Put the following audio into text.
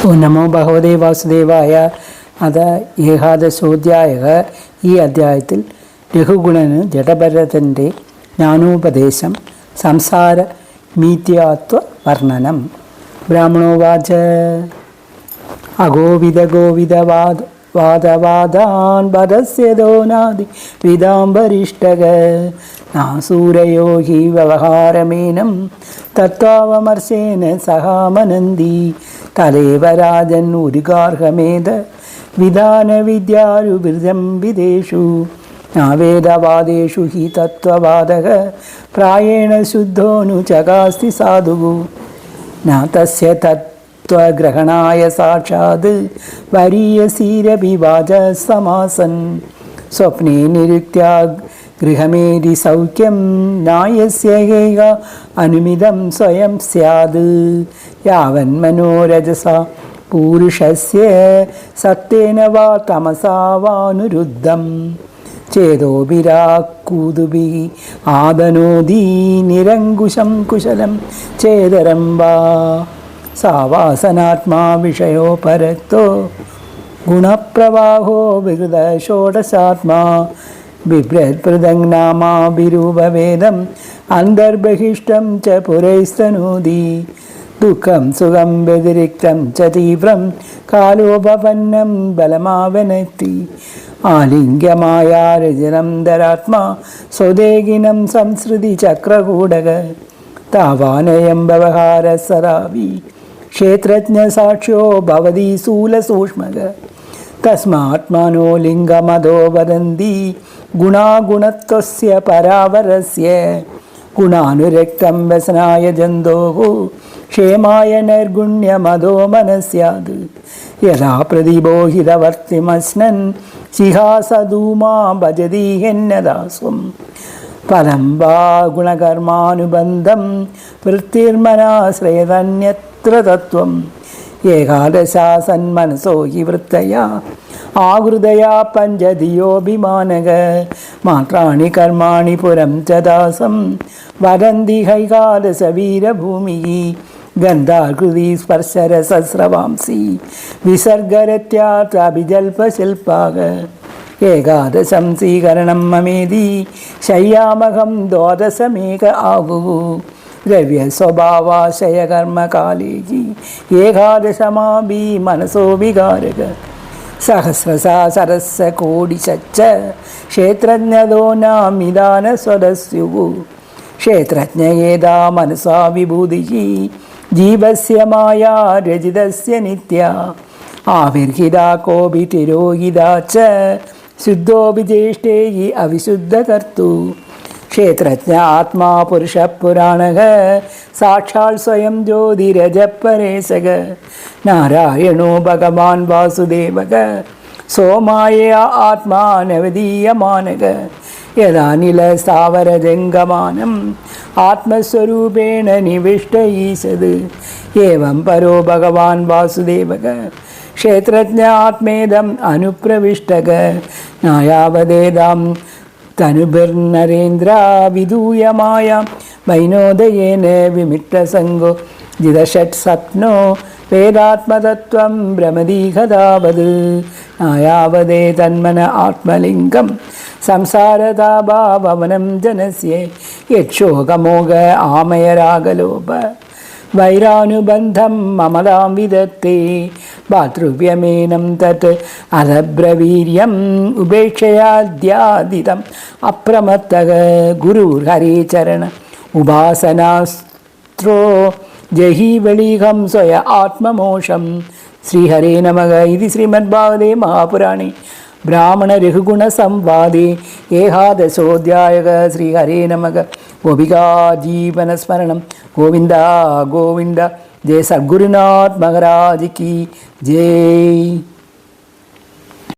ഓം നമോ ഭഗവതേ വാസുദേവായ. അത് ഏകാദശോധ്യായ. ഈ അധ്യായത്തിൽ രഘുഗുണന് ജഡഭരതൻ്റെ ജ്ഞാനോപദേശം, സംസാര മീഥ്യാത്വ വർണ്ണനം. ബ്രാഹ്മണോവാച അഗോവിദ ഗോവിദവാദ വാദവാദാൻ വദസ്യതോനാദി വിദാംബരിഷ്ടക നാസൂരയോ ഹി വ്യവഹാരമേനം തത്വാവമർശേന സഹാമനന്തി തലേവ രാജൻ ഉരുഗാർഹമേത വിധാന വിദ്യാരുബിർജം വിദേശു നാവേദവാദേഷു ഹി തത്വവാദക പ്രായേണ ശുദ്ധോനു ചകാസ്തി സാധുഃ ന തസ്യ തത്വഗ്രഹണായ സാക്ഷാത് വരീയസീരപി വാചസമാസൻ സ്വപ്നേ നിരുക്ത്യാ ഗൃഹമേരി സൗഖ്യം നായസ്യ ഹേയ അനുമിതം സ്വയം സ്യാത് യാവൻ മനോരജസ പൂരുഷസ്യ സത്യേന വാ തമസാ വാനുരുദ്ധം ചേതോഭിരാക്കൂതുഭി ആദനോദീ നിരങ്കുശം കുശലം ചേതരം വാ സാവാസനാത്മാ വിഷയോ പരക്തോ ഗുണപ്രവാഹോ വികൃത ഷോഡശാത്മാ ബിഭ്രത്പൃഥങ് നാമാഭിരൂപവേദം അന്തർബഹിഷ്ടം ച പുരൈസ്തനോതി ദുഃഖം സുഖം വ്യതിരിക്തം ച തീവ്രം കാലോപപന്നം ബലമാവനത്തി ആലിംഗ്യമായാരജനം ധരാത്മാ സ്വദേഹിനം സംസൃതി ചക്രകൂടക താവാനയം വ്യവഹാര സരാവി ക്ഷേത്രജ്ഞസാക്ഷ്യോ ഭവതി സ്ഥൂലസൂക്ഷ്മക തസ്മാത്മാനോ ലിംഗമതോ വദന്തി ഗുണാഗുണത്വസ്യ പരാവരസ്യ ഗുണാനുരക്തം വ്യസനായ ജന്തോഃ ക്ഷേമായ നൈർഗുണ്യമതോ മനസ്യാത് യഥാ പ്രതിബോഹിതവർത്തിമസ്നൻ ശിഹാസധൂമാ ഭജതീഹന്യദാസ്വം പരം വാ ഗുണകർമാനുബന്ധം വൃത്തിർമനാശ്രയതന്യത്ര തത്വം ഏകാദശാസന്മനസോ ഹി വൃത്തയാ ആകൃതയാ പഞ്ചധിയോഭിമാനക മാത്രാണി കർമാണി പുരം ച ദാസം വദന്തി ഹൈകാദശ വീരഭൂമി ഗന്ധാകൃതി സ്പർശരസസ്രവാംസി വിസർഗരത്യാഭിജൽപശില്പാക ഏകാദശം സ്വീകരണം മമേതി ശയ്യാമഹം ദ്വാദശമേക ആഹുഃ ദ്രവ്യസ്വഭാവാശയകർമ്മകാലേജി ഏകാദശമാഭി മനസോ വികാരക സഹസ്രസാ സരസ്സ കോടിശച്ച ക്ഷേത്രജ്ഞതോ നാമിദാന സ്വദസ്യുഃ ക്ഷേത്രജ്ഞയേതാ മനസാ വിഭൂതിഃ ജീവസ്യ മായാ രജിതസ്യ നിത്യാ ആവിർഹിതാ കോപി തിരോഹിതാ ച ശുദ്ധോപി ജ്യേഷ്ഠേ അവിശുദ്ധകർത്തു ക്ഷേത്രജ്ഞ ആത്മാ പുരുഷ പുരാണക സാക്ഷാൽ സ്വയം ജ്യോതിരജപരേശക നാരായണോ ഭഗവാൻ വാസുദേവക സോമായ ആത്മാനവദീയമാനക യഥാനില സ്ഥാവരജംഗമാനം ആത്മസ്വരൂപേണ നിവിഷ്ട ഈശത് ഏവം പരോ ഭഗവാൻ വാസുദേവക ക്ഷേത്രജ്ഞ ആത്മേദം അനുപ്രവിഷ്ടക നായാവദേദാം തനുഭിർനരേന്ദ്ര വിദൂയമായ വൈനോദയേന വിമിത്രസംഗോ ജിതഷട്ട് സ്വപ്നോ വേദാത്മതത്വം ഭ്രമദീഹതാവത് നായാവദേ തന്മന ആത്മലിംഗം സംസാരതാഭാവനം ജനസ്യ യക്ഷോകമോഘ ആമയരാഗലോഭ വൈരാനുബന്ധം മമതാം വിദത്തേ ഭാതൃവ്യമേനം തത് അധബ്രവീര്യം ഉപേക്ഷയാദ്യാദിതം അപ്രമത്തക ഗുരുർഹരേ ചരണ ഉപാസനാസ്ത്രോ ജഹീവളീഹം സ്വയ ആത്മമോഷം ശ്രീഹരേ നമഃ. ഇതി ശ്രീമദ്ഭാഗവതേ മഹാപുരാണേ ബ്രാഹ്മണ രഘുഗുണ സംവാദേ ഏകാദശോധ്യായഃ. ശ്രീഹരേ നമഃ. ഗോപികാ ജീവനസ്മരണം. ഗോവിന്ദ ഗോവിന്ദ. ജയ സദ്ഗുരുനാഥ് മഹാരാജ് കി ജയ്.